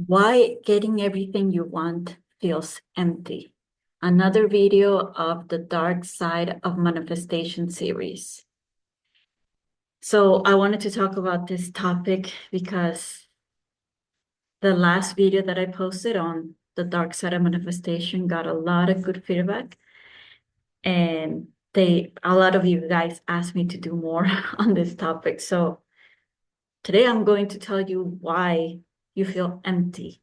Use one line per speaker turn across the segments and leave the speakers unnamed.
Why getting everything you want feels empty. Another video of the dark side of manifestation series. So I wanted to talk about this topic because the last video that I posted on the dark side of manifestation got a lot of good feedback. And a lot of you guys asked me to do more on this topic. So today I'm going to tell you why you feel empty,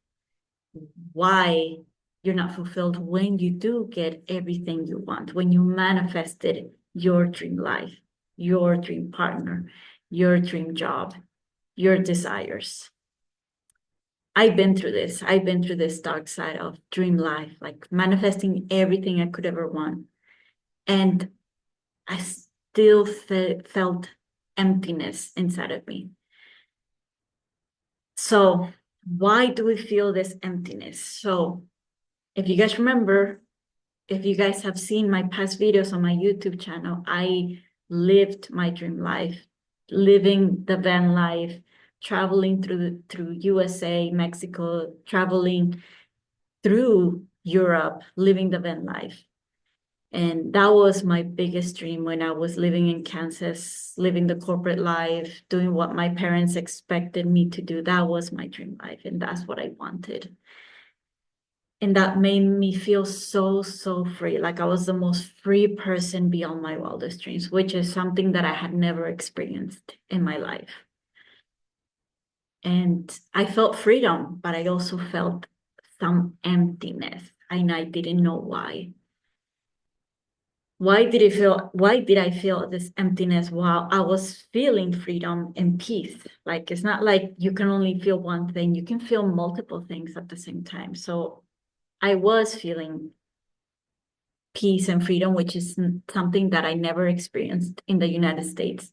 why you're not fulfilled when you do get everything you want, when you manifested your dream life, your dream partner, your dream job, your desires. I've been through this. I've been through this dark side of dream life, like manifesting everything I could ever want. And I still felt emptiness inside of me. So, why do we feel this emptiness? So, if you guys remember, if you guys have seen my past videos on my YouTube channel, I lived my dream life, living the van life, traveling through USA, Mexico, traveling through Europe, living the van life. And that was my biggest dream when I was living in Kansas, living the corporate life, doing what my parents expected me to do. That was my dream life, and that's what I wanted. And that made me feel so free. Like I was the most free person beyond my wildest dreams, which is something that I had never experienced in my life. And I felt freedom, but I also felt some emptiness, and I didn't know why. Why did I feel this emptiness while I was feeling freedom and peace? Like it's not like you can only feel one thing, you can feel multiple things at the same time. So I was feeling peace and freedom, which is something that I never experienced in the United States.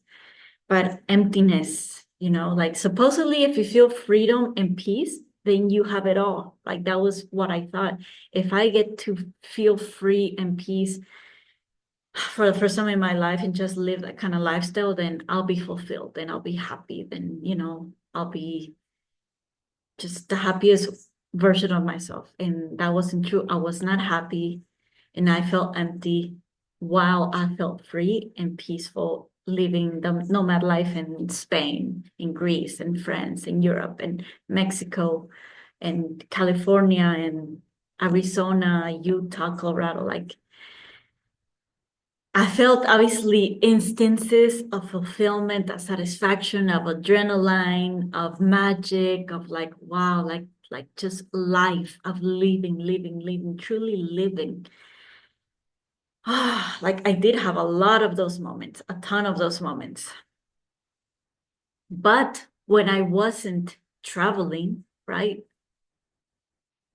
But emptiness, like supposedly if you feel freedom and peace, then you have it all. Like that was what I thought. If I get to feel free and peace for the first time in my life and just live that kind of lifestyle, then I'll be fulfilled, then I'll be happy, then, I'll be just the happiest version of myself. And that wasn't true. I was not happy and I felt empty while I felt free and peaceful living the nomad life in Spain, in Greece, and France, in Europe, and Mexico, and California, and Arizona, Utah, Colorado. Like I felt obviously instances of fulfillment, of satisfaction, of adrenaline, of magic, of like, wow, like just life, of living, truly living. Ah, like I did have a lot of those moments, a ton of those moments. But when I wasn't traveling, right?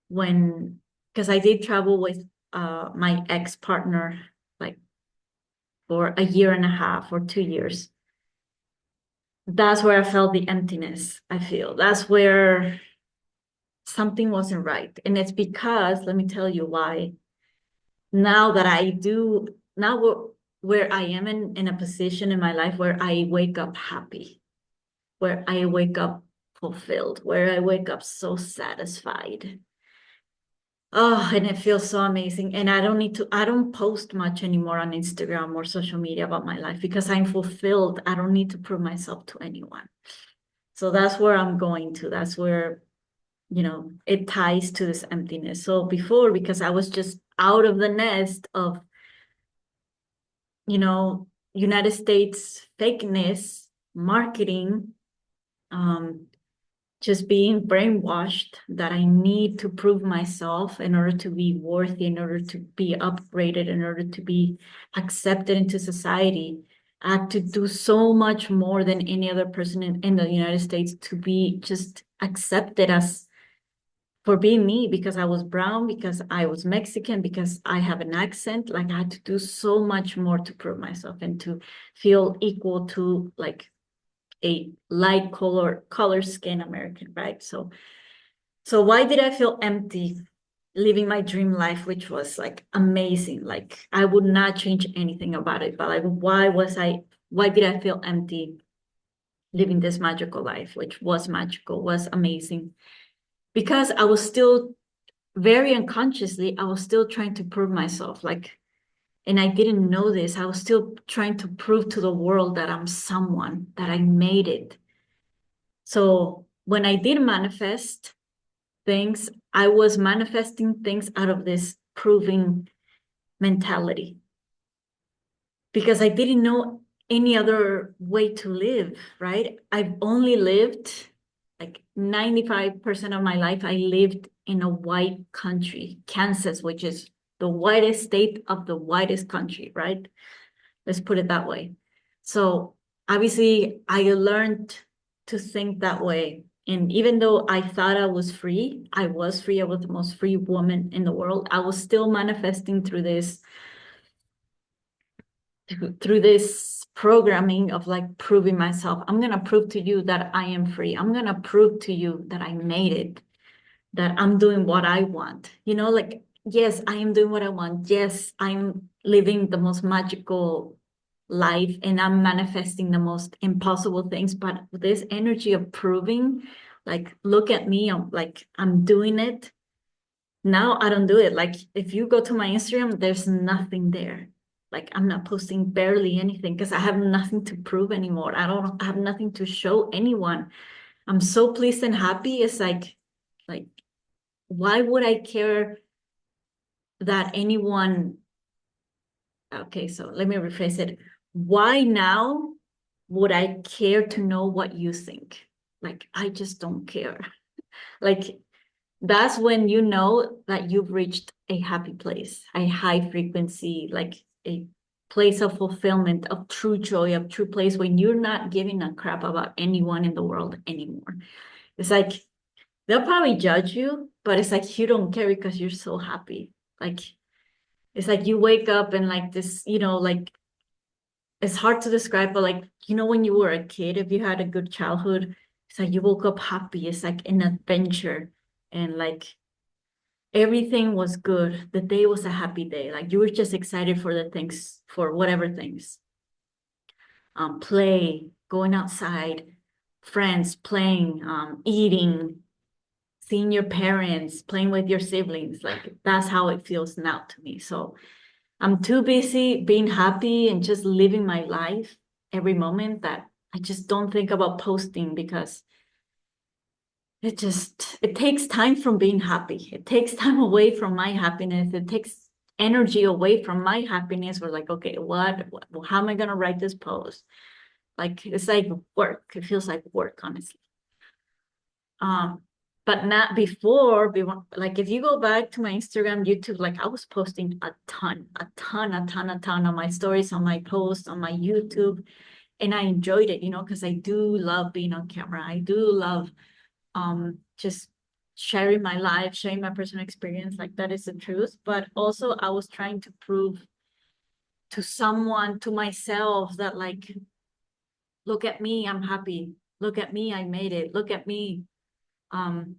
Because I did travel with my ex-partner like for a year and a half or 2 years. That's where I felt the emptiness, I feel. That's where something wasn't right. And it's because, let me tell you why. Now that I do, now where I am in a position in my life where I wake up happy, where I wake up fulfilled, where I wake up so satisfied. Oh, and it feels so amazing. And I don't post much anymore on Instagram or social media about my life because I'm fulfilled. I don't need to prove myself to anyone. So that's where I'm going to. That's where, it ties to this emptiness. So before, because I was just out of the nest of, United States fakeness, marketing, um, just being brainwashed that I need to prove myself in order to be worthy, in order to be upgraded, in order to be accepted into society. I had to do so much more than any other person in the United States to be just accepted as for being me because I was brown, because I was Mexican, because I have an accent. Like I had to do so much more to prove myself and to feel equal to like a light color skin American, right? So why did I feel empty living my dream life, which was like amazing? Like I would not change anything about it, but like why did I feel empty living this magical life, which was magical, was amazing? because I was still very unconsciously, I was still trying to prove myself. Like, and I didn't know this. I was still trying to prove to the world that I'm someone, that I made it. So when I did manifest things, I was manifesting things out of this proving mentality because I didn't know any other way to live, right? I've only lived like 95% of my life, I lived in a white country, Kansas, which is the whitest state of the whitest country, right? Let's put it that way. So obviously, I learned to think that way. And even though I thought I was free, I was free. I was the most free woman in the world. I was still manifesting through this programming of like proving myself. I'm gonna prove to you that I am free. I'm gonna prove to you that I made it, that I'm doing what I want. You know, like, yes, I am doing what I want. Yes, I'm living the most magical life and I'm manifesting the most impossible things. But with this energy of proving, like, look at me, I'm doing it. Now I don't do it. Like, if you go to my Instagram, there's nothing there. Like, I'm not posting barely anything because I have nothing to prove anymore. I have nothing to show anyone. I'm so pleased and happy. It's like why would I care that anyone, okay, so let me rephrase it. Why now would I care to know what you think? Like, I just don't care. Like, that's when you know that you've reached a happy place, a high frequency, like a place of fulfillment, of true joy, of true place when you're not giving a crap about anyone in the world anymore. It's like they'll probably judge you, but it's like you don't care because you're so happy. Like, it's like you wake up and like this, like it's hard to describe, but like, when you were a kid, if you had a good childhood, it's like you woke up happy. It's like an adventure and like everything was good. The day was a happy day. Like you were just excited for the things, for whatever things. Play, going outside, friends, playing, eating, seeing your parents, playing with your siblings. Like that's how it feels now to me. So I'm too busy being happy and just living my life every moment that I just don't think about posting because it takes time from being happy. It takes time away from my happiness. It takes energy away from my happiness. We're like, okay, how am I gonna write this post? Like it's like work. It feels like work, honestly. Um, but not before, like if you go back to my Instagram, YouTube, like I was posting a ton on my stories, on my posts, on my YouTube, and I enjoyed it, because I do love being on camera. I do love just sharing my life, sharing my personal experience, like that is the truth. But also I was trying to prove to someone, to myself, that like, look at me, I'm happy. Look at me, I made it. Look at me. Um,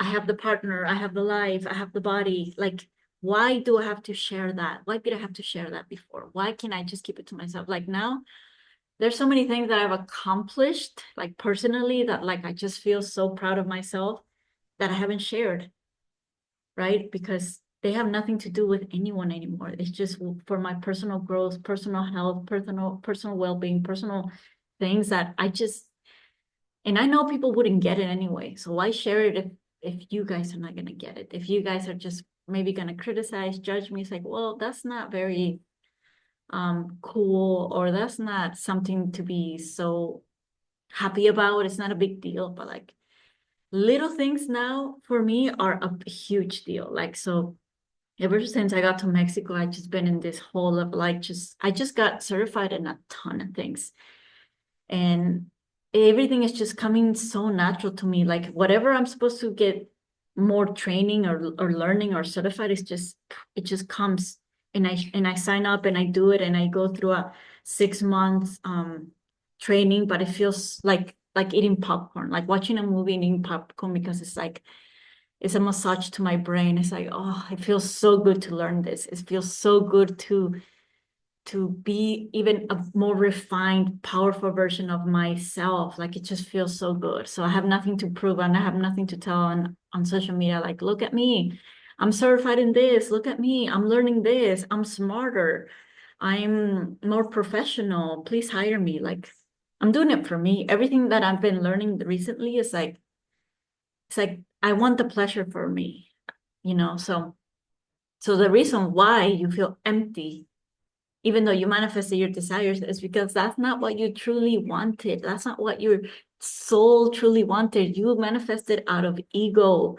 I have the partner, I have the life, I have the body. Like, why do I have to share that? Why did I have to share that before? Why can't I just keep it to myself? Like now, there's so many things that I've accomplished, like personally, that like I just feel so proud of myself that I haven't shared, right? Because they have nothing to do with anyone anymore. It's just for my personal growth, personal health, personal well-being, personal things that I just, and I know people wouldn't get it anyway. So why share it if you guys are not gonna get it? If you guys are just maybe gonna criticize, judge me, it's like, well, that's not very cool, or that's not something to be so happy about. It's not a big deal, but like little things now for me are a huge deal. Like, so ever since I got to Mexico, I just been in this whole of like I just got certified in a ton of things. And everything is just coming so natural to me. Like whatever I'm supposed to get more training or learning or certified, it just comes, and I sign up and I do it and I go through a 6 month training, but it feels like eating popcorn, like watching a movie and eating popcorn, because it's like it's a massage to my brain. It's like, oh, it feels so good to learn this. It feels so good to to be even a more refined, powerful version of myself. Like it just feels so good. So I have nothing to prove and I have nothing to tell on social media. Like, look at me. I'm certified in this. Look at me. I'm learning this. I'm smarter. I'm more professional. Please hire me. Like I'm doing it for me. Everything that I've been learning recently is like, it's like I want the pleasure for me, you know. So the reason why you feel empty, even though you manifested your desires, is because that's not what you truly wanted. That's not what your soul truly wanted. You manifested out of ego,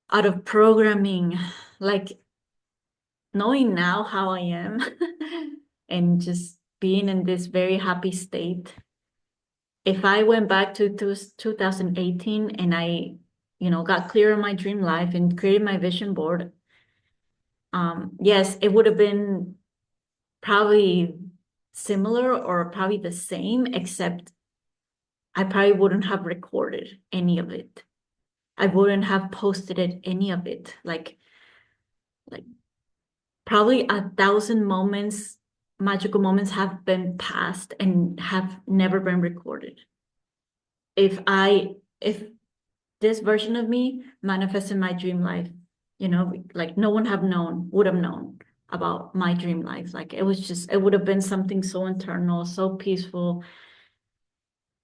out of programming, like knowing now how I am and just being in this very happy state. If I went back to 2018 and I, got clear on my dream life and created my vision board, yes, it would have been probably similar or probably the same, except I probably wouldn't have recorded any of it. I wouldn't have posted any of it. Like probably 1,000 moments, magical moments have been passed and have never been recorded. If this version of me manifested my dream life, like no one would have known about my dream life. Like it would have been something so internal, so peaceful,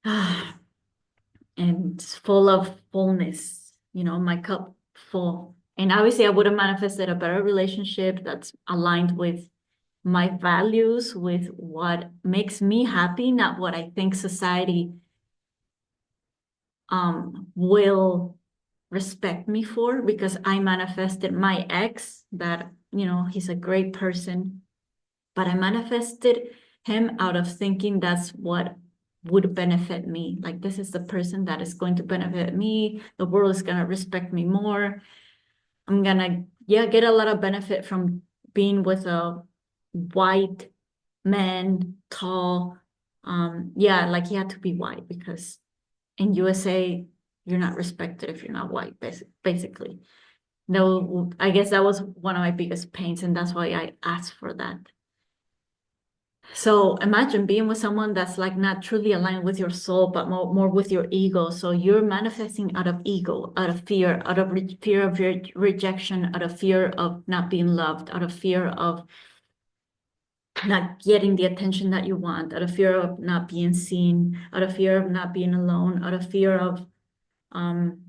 and full of fullness, my cup full. And obviously I would have manifested a better relationship that's aligned with my values, with what makes me happy, not what I think society will respect me for, because I manifested my ex that, he's a great person, but I manifested him out of thinking that's what would benefit me. Like, this is the person that is going to benefit me. The world is going to respect me more. I'm going to, yeah, get a lot of benefit from being with a white man, tall. Yeah, like he had to be white because in USA, you're not respected if you're not white, basically. No, I guess that was one of my biggest pains, and that's why I asked for that. So imagine being with someone that's like not truly aligned with your soul, but more with your ego. So you're manifesting out of ego, out of fear, out of fear of rejection, out of fear of not being loved, out of fear of not getting the attention that you want, out of fear of not being seen, out of fear of not being alone, out of fear of um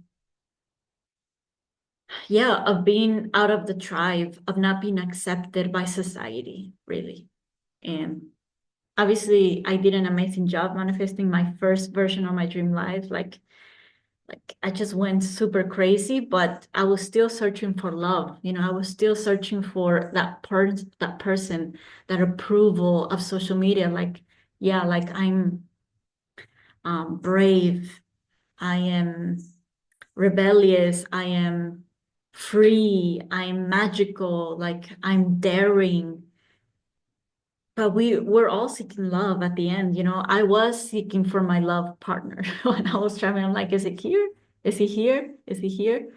yeah, of being out of the tribe, of not being accepted by society, really. And obviously I did an amazing job manifesting my first version of my dream life. Like I just went super crazy, but I was still searching for love. I was still searching for that person, that approval of social media. Like, yeah, like I'm brave, I am rebellious, I am free, I'm magical, like I'm daring. But we're all seeking love at the end. I was seeking for my love partner when I was traveling. I'm like, is it here? Is he here? Is he here?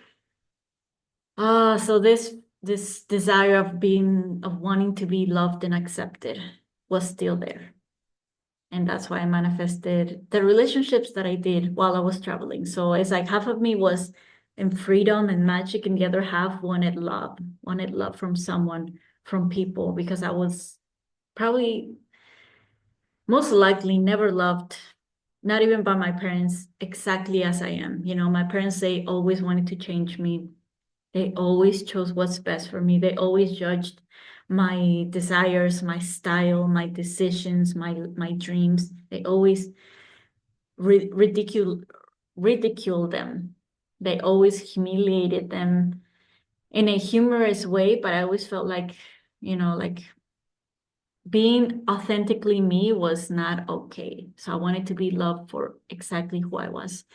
So this desire of wanting to be loved and accepted was still there. And that's why I manifested the relationships that I did while I was traveling. So it's like half of me was in freedom and magic, and the other half wanted love from someone, from people, because I was probably most likely never loved, not even by my parents, exactly as I am. My parents, they always wanted to change me. They always chose what's best for me. They always judged my desires, my style, my decisions, my dreams. They always ridicule them. They always humiliated them in a humorous way, but I always felt like, like being authentically me was not okay. So I wanted to be loved for exactly who I was.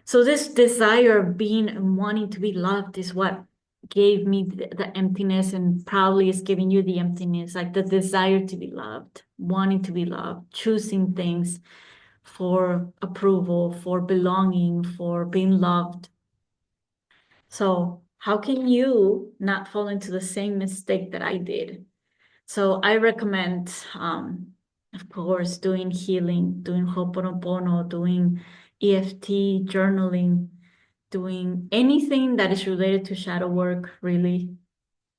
So this desire of being and wanting to be loved is what gave me the emptiness, and probably is giving you the emptiness, like the desire to be loved, wanting to be loved, choosing things for approval, for belonging, for being loved. So how can you not fall into the same mistake that I did? So I recommend, of course, doing healing, doing Ho'oponopono, doing EFT, journaling, doing anything that is related to shadow work, really,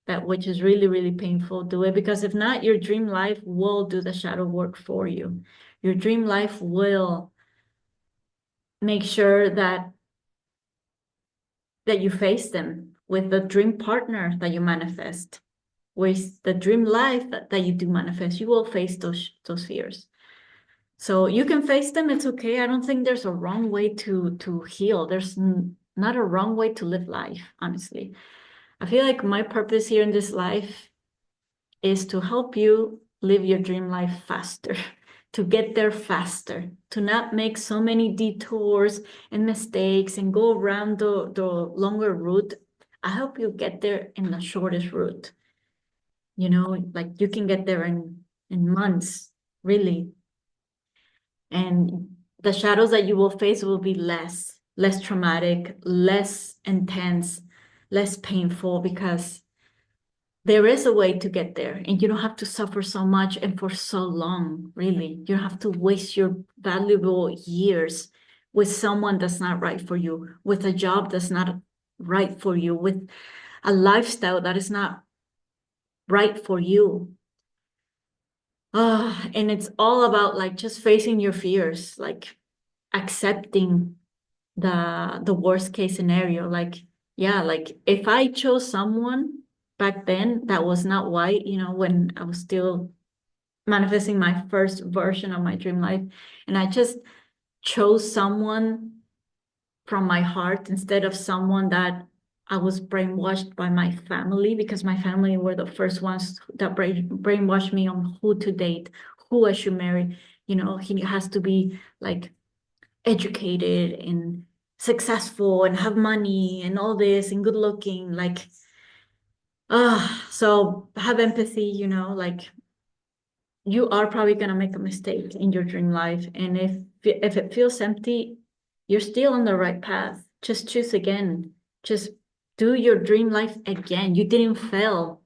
that which is really, really painful, do it. Because if not, your dream life will do the shadow work for you. Your dream life will make sure that you face them with the dream partner that you manifest, with the dream life that you do manifest. You will face those fears. So you can face them, it's okay. I don't think there's a wrong way to heal. There's not a wrong way to live life, honestly. I feel like my purpose here in this life is to help you live your dream life faster, to get there faster, to not make so many detours and mistakes and go around the longer route. I help you get there in the shortest route. You know, like you can get there in months, really. And the shadows that you will face will be less traumatic, less intense, less painful, because there is a way to get there and you don't have to suffer so much and for so long, really. You don't have to waste your valuable years with someone that's not right for you, with a job that's not right for you, with a lifestyle that is not right for you. And it's all about like just facing your fears, like accepting the worst case scenario. Like, yeah, like if I chose someone back then that was not white, you know, when I was still manifesting my first version of my dream life, and I just chose someone from my heart instead of someone that I was brainwashed by my family, because my family were the first ones that brainwashed me on who to date, who I should marry. You know, he has to be like educated and successful and have money and all this and good looking, like so have empathy, you know, like you are probably gonna make a mistake in your dream life, and if it feels empty, you're still on the right path. Just choose again. Just do your dream life again. You didn't fail.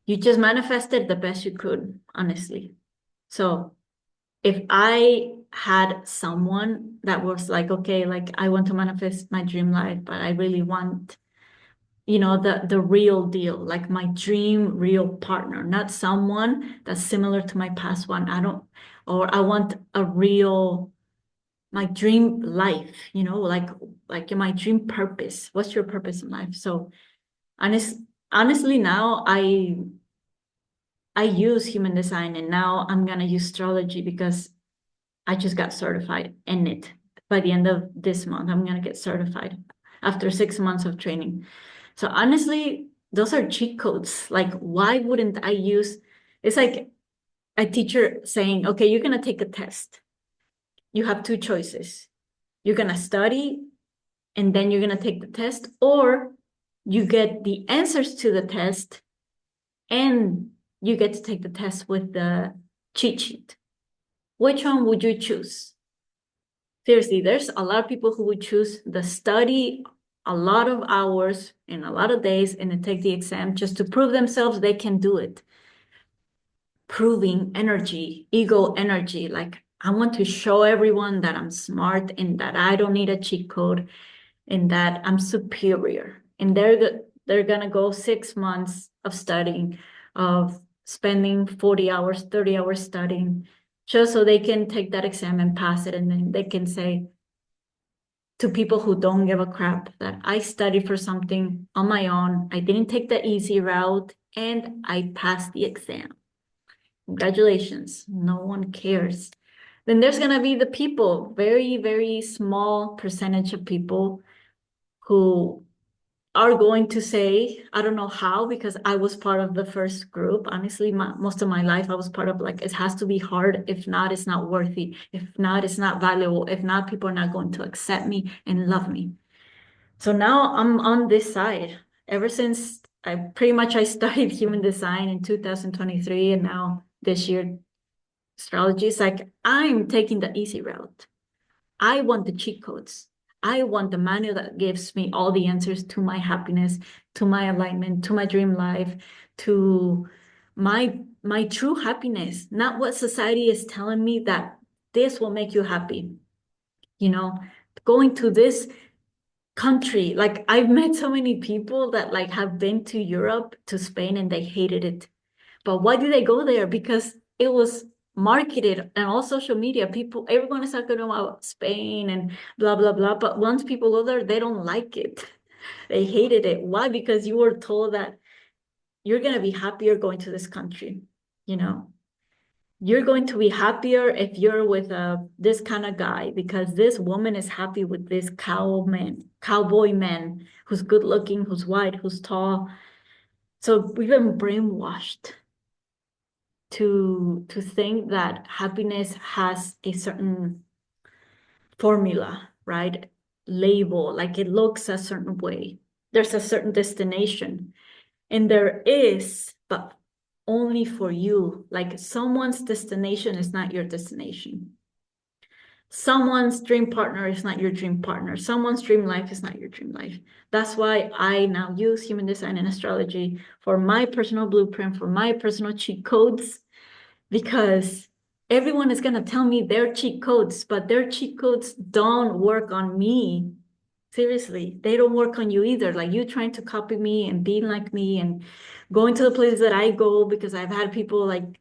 You just manifested the best you could, honestly. So if I had someone that was like, okay, like I want to manifest my dream life, but I really want, you know, the real deal, like my dream real partner, not someone that's similar to my past one. I don't, or I want a real, my dream life, you know, like my dream purpose. What's your purpose in life? So honestly, now I use human design, and now I'm gonna use astrology because I just got certified in it. By the end of this month, I'm gonna get certified after 6 months of training. So honestly, those are cheat codes. Like, why wouldn't I use? It's like a teacher saying, okay, you're gonna take a test. You have two choices. You're gonna study and then you're gonna take the test, or you get the answers to the test and you get to take the test with the cheat sheet. Which one would you choose? Seriously, there's a lot of people who would choose the study a lot of hours in a lot of days and then take the exam just to prove themselves they can do it. Proving energy, ego energy. Like, I want to show everyone that I'm smart and that I don't need a cheat code and that I'm superior. And they're gonna go 6 months of studying, of spending 40 hours, 30 hours studying, just so they can take that exam and pass it. And then they can say to people who don't give a crap that I studied for something on my own. I didn't take the easy route and I passed the exam. Congratulations. No one cares. Then there's gonna be the people, very, very small percentage of people who are going to say, I don't know how, because I was part of the first group. Honestly, most of my life, I was part of like, it has to be hard. If not, it's not worthy. If not, it's not valuable. If not, people are not going to accept me and love me. So now I'm on this side. Ever since I studied human design in 2023, and now this year, astrology is like, I'm taking the easy route. I want the cheat codes. I want the manual that gives me all the answers to my happiness, to my alignment, to my dream life, to my true happiness, not what society is telling me that this will make you happy. You know, going to this country, like I've met so many people that like have been to Europe, to Spain, and they hated it. But why did they go there? Because it was marketed and all social media. People, everyone is talking about Spain and blah blah blah. But once people go there, they don't like it. They hated it. Why? Because you were told that you're gonna be happier going to this country. You know, you're going to be happier if you're with this kind of guy because this woman is happy with this cowboy man who's good looking, who's white, who's tall. So we've been brainwashed to think that happiness has a certain formula, right? Label, like it looks a certain way. There's a certain destination, and there is, but only for you. Like someone's destination is not your destination. Someone's dream partner is not your dream partner. Someone's dream life is not your dream life. That's why I now use human design and astrology for my personal blueprint, for my personal cheat codes, because everyone is going to tell me their cheat codes, but their cheat codes don't work on me. Seriously, they don't work on you either. Like you trying to copy me and being like me and going to the places that I go, because I've had people like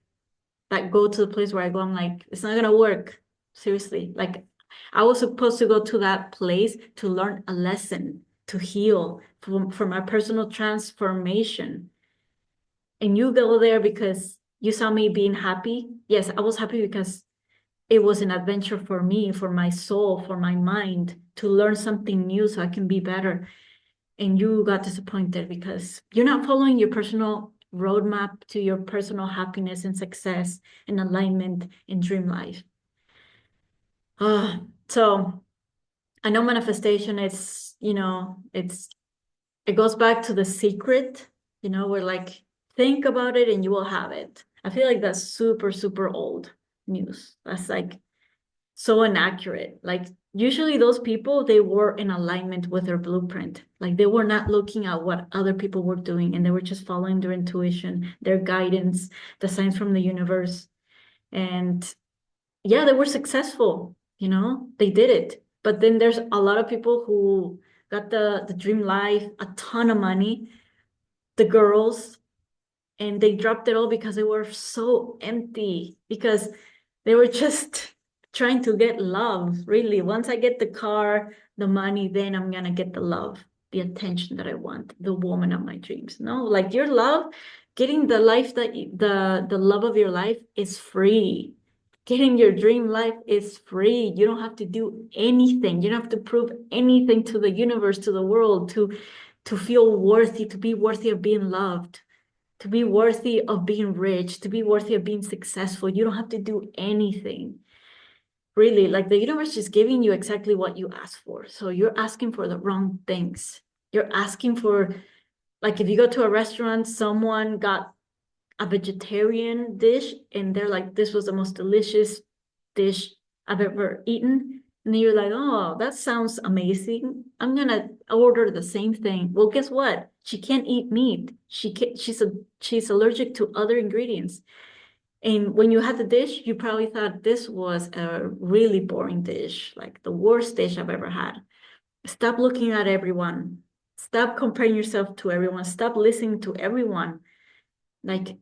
that go to the place where I go. I'm like, it's not gonna work. Seriously. Like I was supposed to go to that place to learn a lesson, to heal for my personal transformation. And you go there because you saw me being happy. Yes, I was happy because it was an adventure for me, for my soul, for my mind, to learn something new so I can be better. And you got disappointed because you're not following your personal roadmap to your personal happiness and success and alignment in dream life. So I know manifestation is, it goes back to The Secret, where like, think about it and you will have it. I feel like that's super, super old news. That's like so inaccurate. Like usually those people, they were in alignment with their blueprint. Like they were not looking at what other people were doing, and they were just following their intuition, their guidance, the signs from the universe. And yeah, they were successful, they did it. But then there's a lot of people who got the dream life, a ton of money, the girls, and they dropped it all because they were so empty, because they were just trying to get love. Really, once I get the car, the money, then I'm gonna get the love, the attention that I want, the woman of my dreams. No, like your love, getting the life that the love of your life is free. Getting your dream life is free. You don't have to do anything. You don't have to prove anything to the universe, to the world, to feel worthy, to be worthy of being loved, to be worthy of being rich, to be worthy of being successful. You don't have to do anything. Really, like the universe is giving you exactly what you asked for. So you're asking for the wrong things. You're asking for, like, if you go to a restaurant, someone got a vegetarian dish and they're like, this was the most delicious dish I've ever eaten. And then you're like, oh, that sounds amazing. I'm gonna order the same thing. Well, guess what? She can't eat meat. She's allergic to other ingredients. And when you had the dish, you probably thought this was a really boring dish, like the worst dish I've ever had. Stop looking at everyone. Stop comparing yourself to everyone. Stop listening to everyone. Like,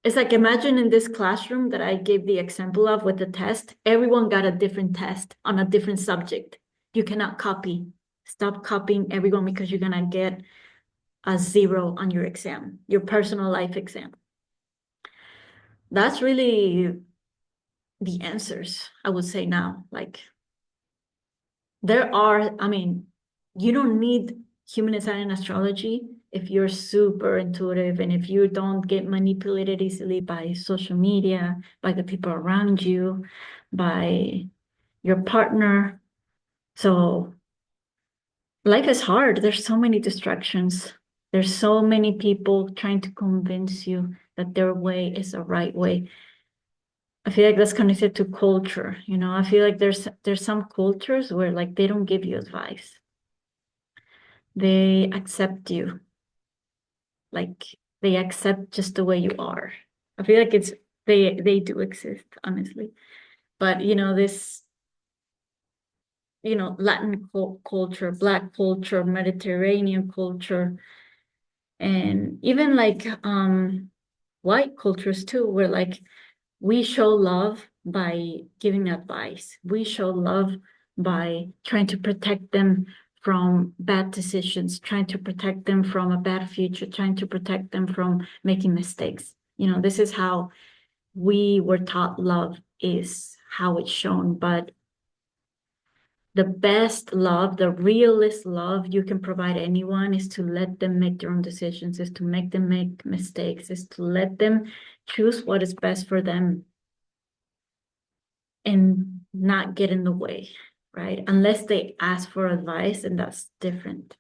it's like, imagine in this classroom that I gave the example of with the test, everyone got a different test on a different subject. You cannot copy. Stop copying everyone, because you're gonna get a 0 on your exam, your personal life exam. That's really the answers, I would say now. Like, you don't need human design and astrology if you're super intuitive and if you don't get manipulated easily by social media, by the people around you, by your partner. So life is hard. There's so many distractions. There's so many people trying to convince you that their way is the right way. I feel like that's connected to culture. I feel like there's some cultures where like they don't give you advice. They accept you. Like they accept just the way you are. I feel like they do exist, honestly. But this, Latin culture, Black culture, Mediterranean culture, and even like white cultures too, where like we show love by giving advice. We show love by trying to protect them from bad decisions, trying to protect them from a bad future, trying to protect them from making mistakes. This is how we were taught love is, how it's shown. But the best love, the realest love you can provide anyone is to let them make their own decisions, is to make them make mistakes, is to let them choose what is best for them and not get in the way, right? Unless they ask for advice, and that's different.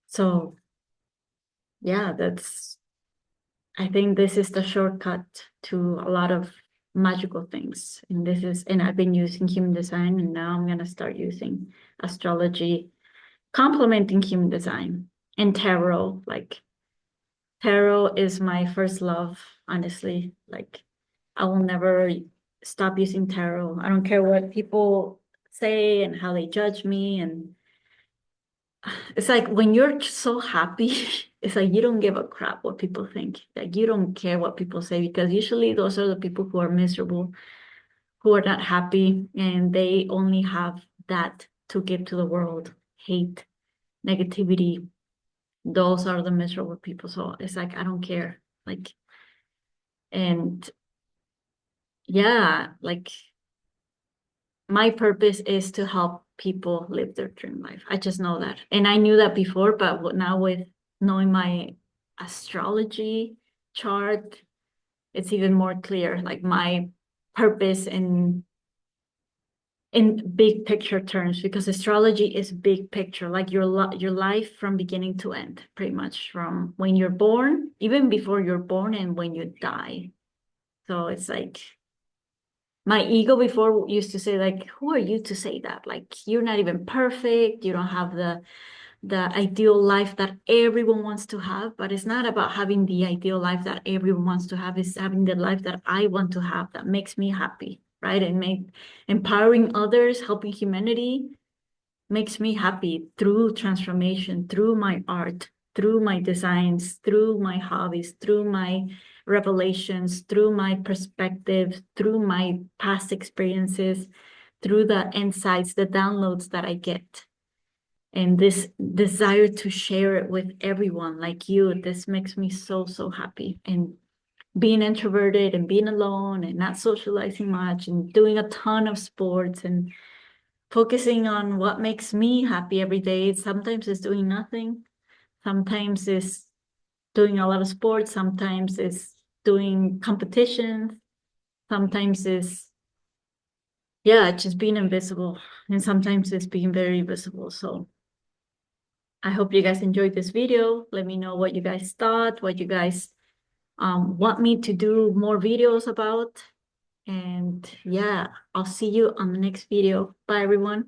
So yeah, I think this is the shortcut to a lot of magical things. And I've been using human design, and now I'm gonna start using astrology, complementing human design and tarot. Like tarot is my first love, honestly. Like I will never stop using tarot. I don't care what people say and how they judge me. And it's like when you're so happy, it's like you don't give a crap what people think. Like you don't care what people say, because usually those are the people who are miserable, who are not happy, and they only have that to give to the world: hate, negativity. Those are the miserable people. So it's like I don't care. Like, and yeah, like my purpose is to help people live their dream life. I just know that. And I knew that before, but now with knowing my astrology chart, it's even more clear, like my purpose in big picture terms, because astrology is big picture, like your life from beginning to end, pretty much from when you're born, even before you're born, and when you die. So it's like my ego before used to say, like, who are you to say that? Like, you're not even perfect. You don't have the ideal life that everyone wants to have. But it's not about having the ideal life that everyone wants to have. It's having the life that I want to have, that makes me happy, right? And empowering others, helping humanity makes me happy, through transformation, through my art, through my designs, through my hobbies, through my revelations, through my perspective, through my past experiences, through the insights, the downloads that I get. And this desire to share it with everyone like you, this makes me so, so happy. And being introverted and being alone and not socializing much and doing a ton of sports and focusing on what makes me happy every day. Sometimes it's doing nothing. Sometimes it's doing a lot of sports. Sometimes it's doing competitions. Sometimes it's, yeah, just being invisible. And sometimes it's being very visible. So I hope you guys enjoyed this video. Let me know what you guys thought, what you guys want me to do more videos about. And yeah, I'll see you on the next video. Bye, everyone.